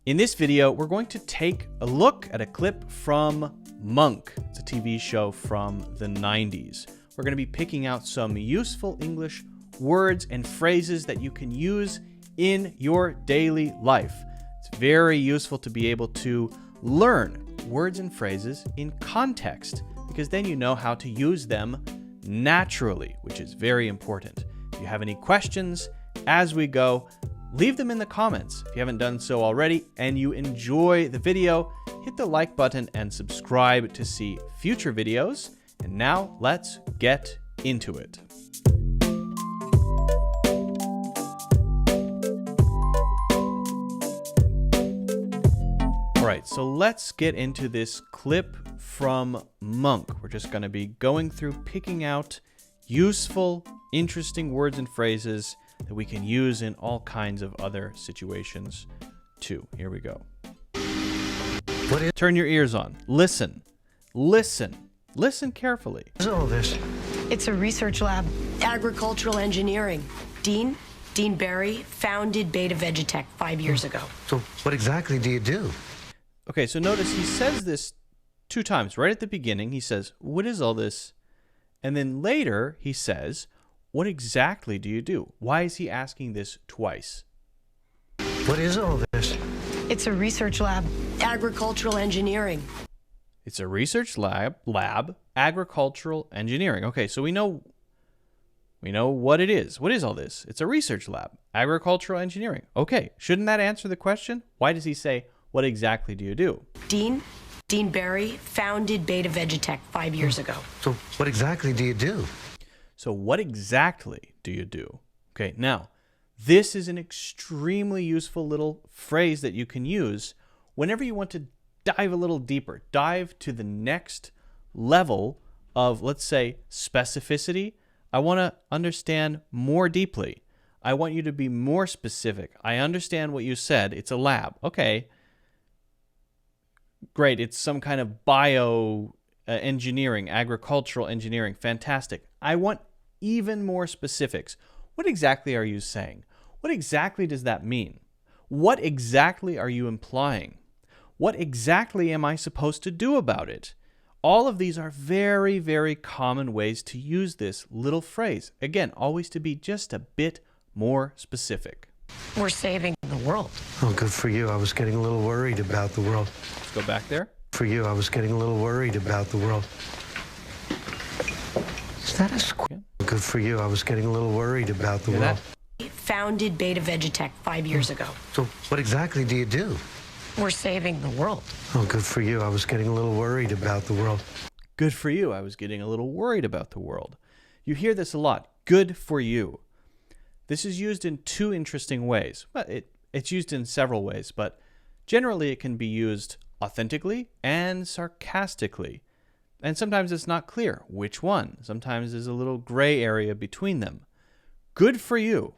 In this video, we're going to take a look at a clip from Monk. It's a TV show from the 90s. We're going to be picking out some useful English words and phrases that you can use in your daily life. It's very useful to be able to learn words and phrases in context, because then you know how to use them naturally, which is very important. If you have any questions as we go, leave them in the comments if you haven't done so already, and you enjoy the video, hit the like button and subscribe to see future videos. And now let's get into it. All right, so let's get into this clip from Monk. We're just going to be going through picking out useful, interesting words and phrases that we can use in all kinds of other situations too. Here we go. Turn your ears on. Listen. Listen. Listen carefully. What is all this? It's a research lab. Agricultural engineering. Dean Barry founded Beta Vegetech 5 years ago. So what exactly do you do? Okay, so notice he says this 2 times. Right at the beginning, he says, "What is all this?" And then later, he says, "What exactly do you do?" Why is he asking this twice? What is all this? It's a research lab. Agricultural engineering. It's a research lab, agricultural engineering. Okay, so we know what it is. What is all this? It's a research lab, agricultural engineering. Okay, shouldn't that answer the question? Why does he say, "What exactly do you do?" Dean Barry founded Beta Vegetech 5 years ago. So what exactly do you do? So what exactly do you do? Okay, now, this is an extremely useful little phrase that you can use whenever you want to dive a little deeper, dive to the next level of, let's say, specificity. I want to understand more deeply. I want you to be more specific. I understand what you said. It's a lab. Okay, great. It's some kind of bio engineering, agricultural engineering. Fantastic. I want even more specifics. What exactly are you saying? What exactly does that mean? What exactly are you implying? What exactly am I supposed to do about it? All of these are very, very common ways to use this little phrase. Again, always to be just a bit more specific. We're saving the world. Oh, good for you. I was getting a little worried about the world. Let's go back there. For you, I was getting a little worried about the world. Is that a squirrel? Yeah. Good for you. I was getting a little worried about the Hear world. that? Founded Beta Vegetech 5 years ago. So what exactly do you do? We're saving the world. Oh, good for you. I was getting a little worried about the world. Good for you. I was getting a little worried about the world. You hear this a lot. Good for you. This is used in 2 interesting ways. Well, it's used in several ways, but generally it can be used authentically and sarcastically. And sometimes it's not clear which one. Sometimes there's a little gray area between them. Good for you.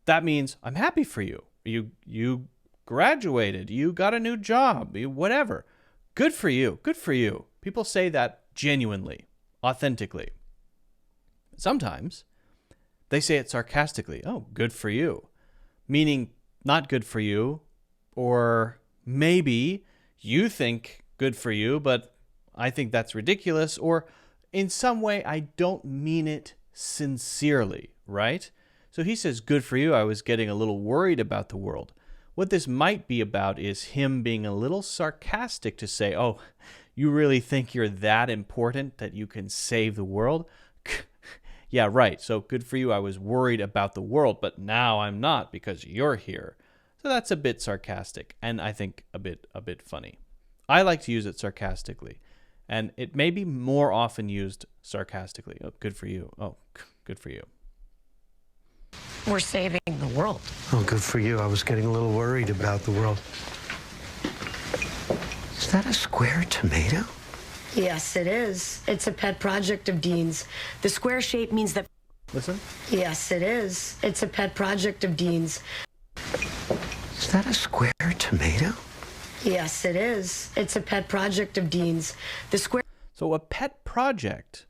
That means I'm happy for you. You graduated. You got a new job. Whatever. Good for you. Good for you. People say that genuinely, authentically. Sometimes they say it sarcastically. Oh, good for you. Meaning not good for you, or maybe you think good for you, but I think that's ridiculous, or in some way I don't mean it sincerely, right? So he says, good for you. I was getting a little worried about the world. What this might be about is him being a little sarcastic to say, oh, you really think you're that important that you can save the world? Yeah, right. So good for you. I was worried about the world, but now I'm not because you're here. So that's a bit sarcastic, and I think a bit funny. I like to use it sarcastically, and it may be more often used sarcastically. Oh, good for you. Oh, good for you. We're saving the world. Oh, good for you. I was getting a little worried about the world. Is that a square tomato? Yes, it is. It's a pet project of Dean's. The square shape means that... Listen. Yes, it is. It's a pet project of Dean's. Is that a square tomato? Yes, it is. It's a pet project of Dean's. The square... So a pet project.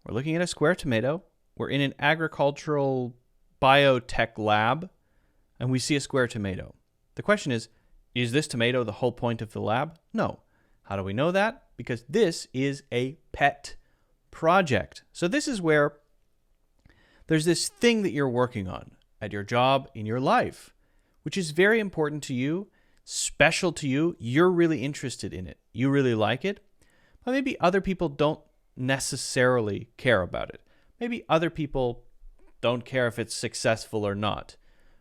We're looking at a square tomato. We're in an agricultural biotech lab, and we see a square tomato. The question is this tomato the whole point of the lab? No. How do we know that? Because this is a pet project. So this is where there's this thing that you're working on at your job, in your life, which is very important to you, special to you. You're really interested in it. You really like it. But maybe other people don't necessarily care about it. Maybe other people don't care if it's successful or not,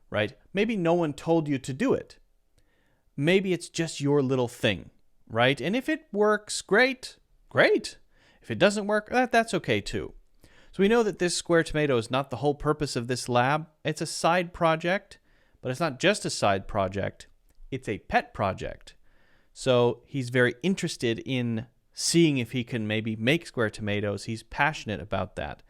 right? Maybe no one told you to do it. Maybe it's just your little thing, right? And if it works, great, great. If it doesn't work, that's okay too. So we know that this square tomato is not the whole purpose of this lab. It's a side project, but it's not just a side project. It's a pet project. So he's very interested in seeing if he can maybe make square tomatoes. He's passionate about that.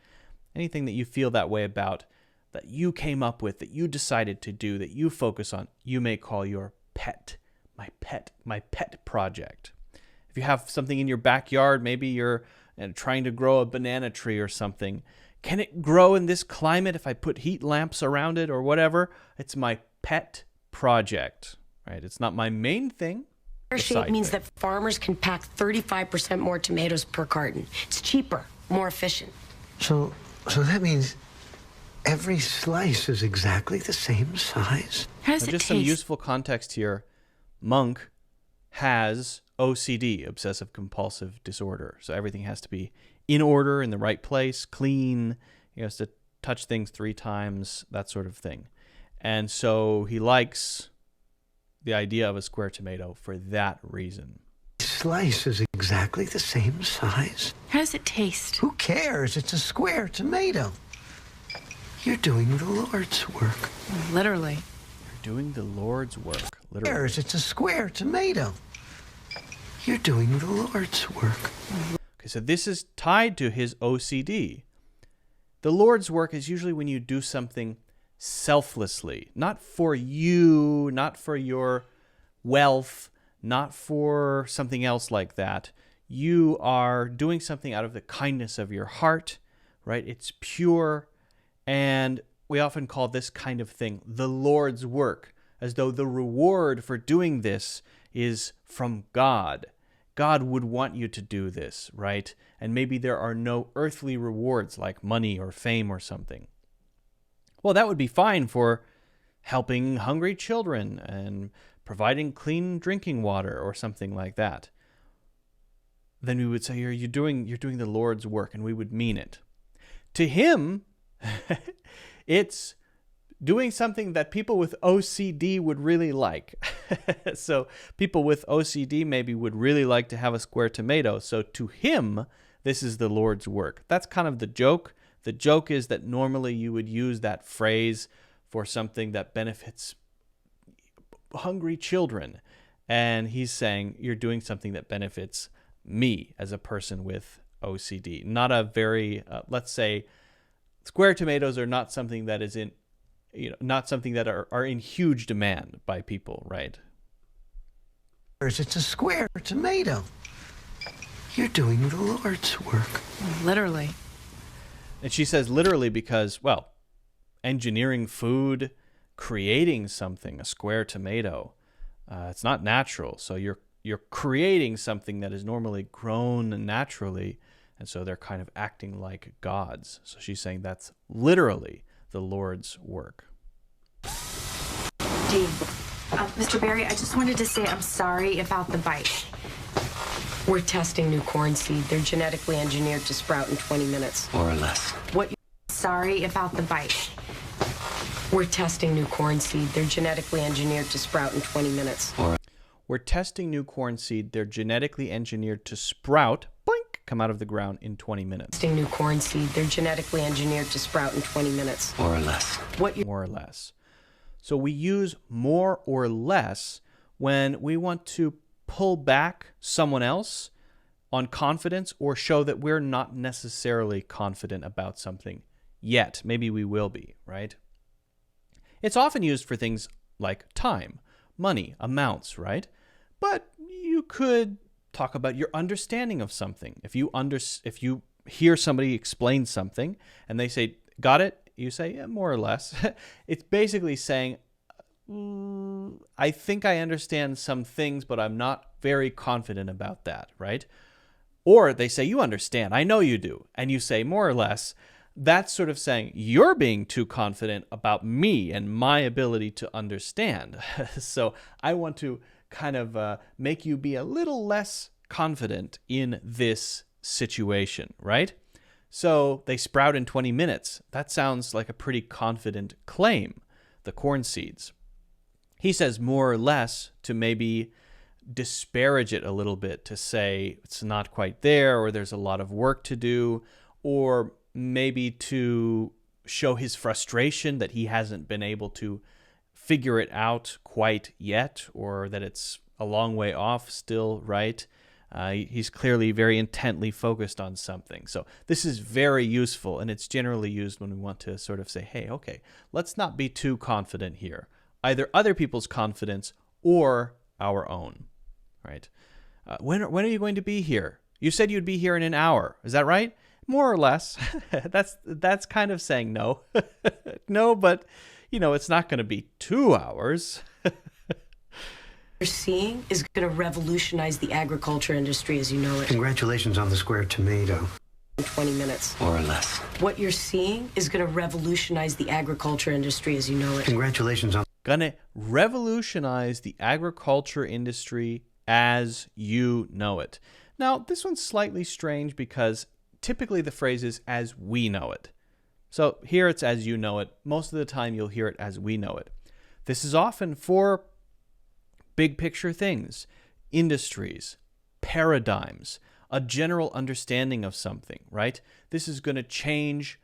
Anything that you feel that way about, that you came up with, that you decided to do, that you focus on, you may call your pet, my pet project. If you have something in your backyard, maybe you're trying to grow a banana tree or something. Can it grow in this climate if I put heat lamps around it or whatever? It's my pet project, right? It's not my main thing. Fair shape means that farmers can pack 35% more tomatoes per carton. It's cheaper, more efficient. So that means every slice is exactly the same size? How does Now, it just taste? some useful context here. Monk has OCD, obsessive compulsive disorder. So everything has to be in order, in the right place, clean. He has to touch things 3 times, that sort of thing. And so he likes the idea of a square tomato for that reason. Slice is exactly the same size? How does it taste? Who cares? It's a square tomato. You're doing the Lord's work. Literally. You're doing the Lord's work, Who literally. cares? It's a square tomato. You're doing the Lord's work. Okay, so this is tied to his OCD. The Lord's work is usually when you do something selflessly, not for you, not for your wealth, not for something else like that. You are doing something out of the kindness of your heart, right? It's pure, and we often call this kind of thing the Lord's work, as though the reward for doing this is from God. God would want you to do this, right? And maybe there are no earthly rewards like money or fame or something. Well, that would be fine for helping hungry children and providing clean drinking water or something like that. Then we would say, you're doing the Lord's work, and we would mean it. To him, it's doing something that people with OCD would really like. So people with OCD maybe would really like to have a square tomato. So to him, this is the Lord's work. That's kind of the joke. The joke is that normally you would use that phrase for something that benefits hungry children. And he's saying you're doing something that benefits me as a person with OCD. Not a very, let's say, square tomatoes are not something that is in, not something that are in huge demand by people, right? It's a square tomato. You're doing the Lord's work. Literally. And she says literally because, well, engineering food, creating something, a square tomato, it's not natural. So you're creating something that is normally grown naturally, and so they're kind of acting like gods. So she's saying that's literally the Lord's work. Dean, Mr. Barry, I just wanted to say I'm sorry about the bite. We're testing new corn seed. They're genetically engineered to sprout in 20 minutes. More or less. Sorry about the bite. We're testing new corn seed. They're genetically engineered to sprout in 20 minutes. We're testing new corn seed. They're genetically engineered to sprout, boink, come out of the ground in 20 minutes. Testing new corn seed. They're genetically engineered to sprout in 20 minutes. More or less. More or less. So we use more or less when we want to pull back someone else on confidence or show that we're not necessarily confident about something yet. Maybe we will be, right? It's often used for things like time, money, amounts, right? But you could talk about your understanding of something. If you hear somebody explain something and they say, got it? You say, yeah, more or less. It's basically saying, I think I understand some things, but I'm not very confident about that, right? Or they say, you understand, I know you do. And you say, more or less, that's sort of saying, you're being too confident about me and my ability to understand. So I want to kind of make you be a little less confident in this situation, right? So they sprout in 20 minutes. That sounds like a pretty confident claim, the corn seeds. He says more or less to maybe disparage it a little bit, to say it's not quite there, or there's a lot of work to do, or maybe to show his frustration that he hasn't been able to figure it out quite yet, or that it's a long way off still, right? He's clearly very intently focused on something. So this is very useful, and it's generally used when we want to sort of say, hey, okay, let's not be too confident here. Either other people's confidence or our own, right? When are you going to be here? You said you'd be here in an hour. Is that right? More or less. That's kind of saying no. No, but, it's not going to be 2 hours. You're seeing is going to revolutionize the agriculture industry as you know it. Congratulations on the square tomato. In 20 minutes. More or less. What you're seeing is going to revolutionize the agriculture industry as you know it. Congratulations on... Gonna revolutionize the agriculture industry as you know it. Now, this one's slightly strange because typically the phrase is as we know it. So here it's as you know it. Most of the time you'll hear it as we know it. This is often for big picture things, industries, paradigms, a general understanding of something, right? This is going to change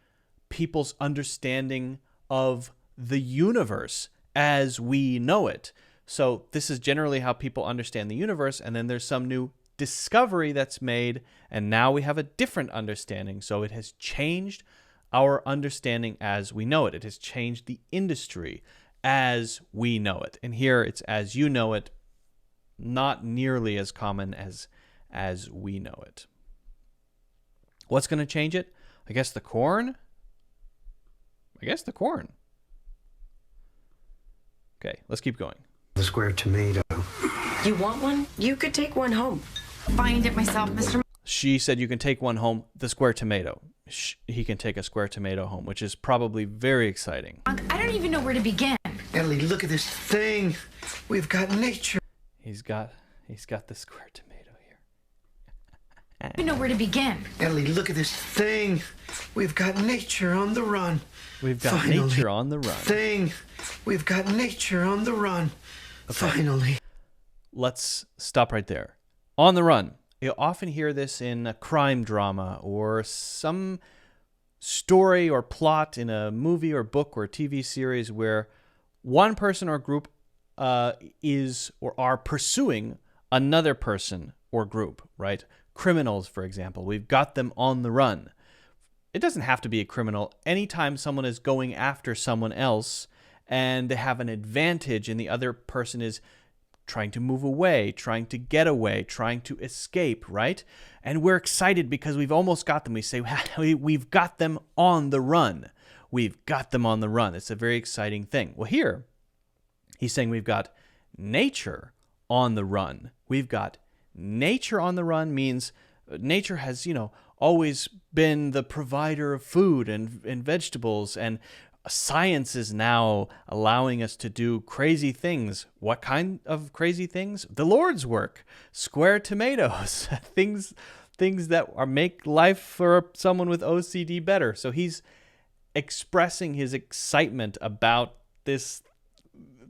people's understanding of the universe as we know it. So this is generally how people understand the universe, and then there's some new discovery that's made, and now we have a different understanding. So it has changed our understanding as we know it. It has changed the industry as we know it. And here it's as you know it, not nearly as common as we know it. What's going to change it? I guess the corn? Okay, let's keep going. The square tomato. You want one? You could take one home. Find it myself, Mr. She said you can take one home, the square tomato. He can take a square tomato home, which is probably very exciting. Monk. I don't even know where to begin. Ellie, look at this thing. We've got nature. He's got the square tomato here. I don't even know where to begin. Ellie, look at this thing. We've got nature on the run. We've got Finally. nature on the run. Thing. We've got nature on the run. Okay. Finally. Let's stop right there. On the run. You often hear this in a crime drama or some story or plot in a movie or book or TV series where one person or group is or are pursuing another person or group, right? Criminals, for example. We've got them on the run. It doesn't have to be a criminal. Anytime someone is going after someone else and they have an advantage and the other person is trying to move away, trying to get away, trying to escape, right? And we're excited because we've almost got them. We say, we've got them on the run. We've got them on the run. It's a very exciting thing. Well, here, he's saying we've got nature on the run. We've got nature on the run means nature has, always been the provider of food and vegetables, and science is now allowing us to do crazy things. What kind of crazy things? The Lord's work, square tomatoes, things that make life for someone with OCD better. So he's expressing his excitement about this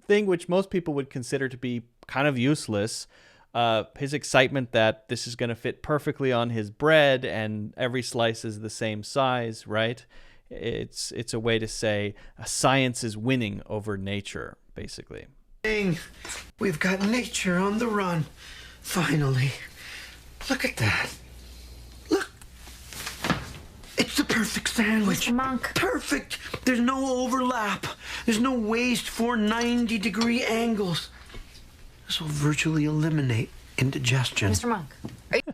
thing which most people would consider to be kind of useless. His excitement that this is going to fit perfectly on his bread and every slice is the same size, right? It's a way to say science is winning over nature, basically. We've got nature on the run. Finally. Look at that. Look. It's the perfect sandwich. Mr. Monk. Perfect. There's no overlap. There's no waste for 90-degree angles. This will virtually eliminate indigestion. Mr. Monk. Are you...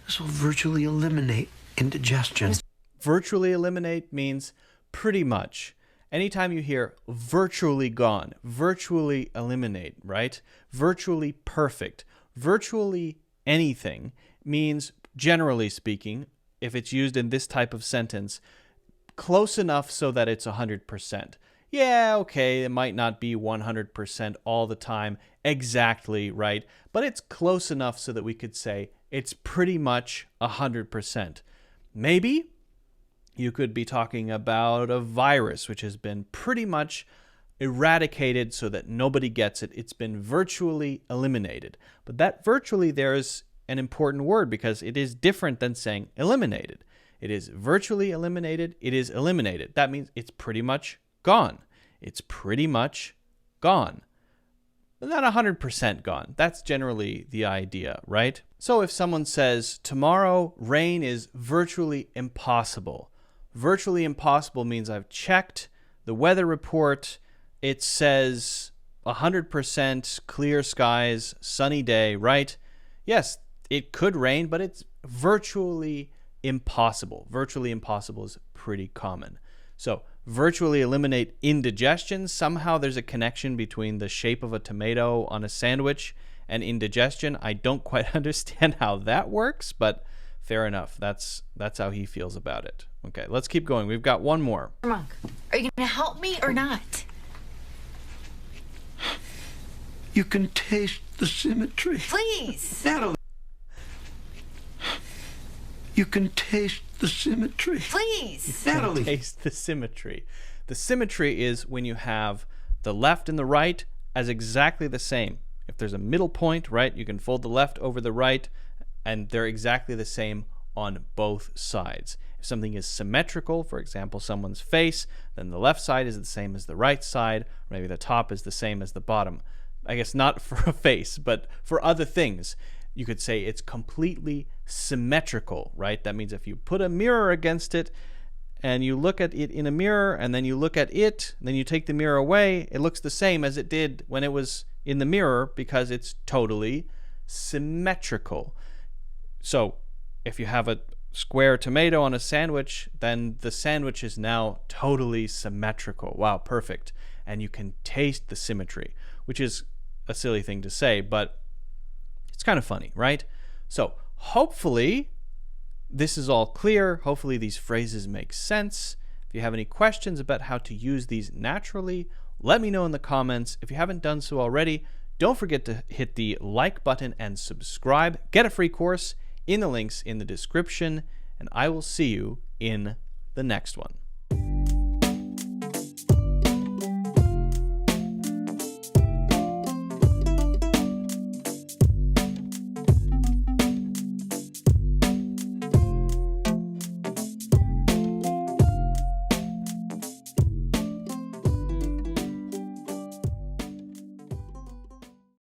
This will virtually eliminate indigestion. Virtually eliminate means pretty much. anytime you hear virtually gone, virtually eliminate, right? Virtually perfect, virtually anything means, generally speaking, if it's used in this type of sentence, close enough so that it's 100%. Yeah, okay, it might not be 100% all the time exactly, right? But it's close enough so that we could say it's pretty much 100%. Maybe you could be talking about a virus which has been pretty much eradicated so that nobody gets it. It's been virtually eliminated. But that virtually there is an important word because it is different than saying eliminated. It is virtually eliminated. It is eliminated. That means it's pretty much gone. It's pretty much gone. Not 100% gone. That's generally the idea, right? So if someone says, tomorrow rain is virtually impossible. Virtually impossible means I've checked the weather report. It says 100% clear skies, sunny day, right? Yes, it could rain, but it's virtually impossible. Virtually impossible is pretty common. So virtually eliminate indigestion. Somehow there's a connection between the shape of a tomato on a sandwich and indigestion. I don't quite understand how that works, but fair enough. That's how he feels about it. Okay, let's keep going. We've got one more. Monk, are you going to help me or not? You can taste the symmetry. Please. Natalie. You can taste the symmetry. Please. Natalie. Taste the symmetry. The symmetry is when you have the left and the right as exactly the same. If there's a middle point, right, you can fold the left over the right, and they're exactly the same on both sides. If something is symmetrical, for example, someone's face, then the left side is the same as the right side, or maybe the top is the same as the bottom. I guess not for a face, but for other things. You could say it's completely symmetrical, right? That means if you put a mirror against it and you look at it in a mirror and then you look at it, and then you take the mirror away, it looks the same as it did when it was in the mirror because it's totally symmetrical. So if you have a square tomato on a sandwich, then the sandwich is now totally symmetrical. Wow, perfect. And you can taste the symmetry, which is a silly thing to say, but it's kind of funny, right? So hopefully this is all clear. Hopefully these phrases make sense. If you have any questions about how to use these naturally, let me know in the comments. If you haven't done so already, don't forget to hit the like button and subscribe. Get a free course in the links in the description, and I will see you in the next one.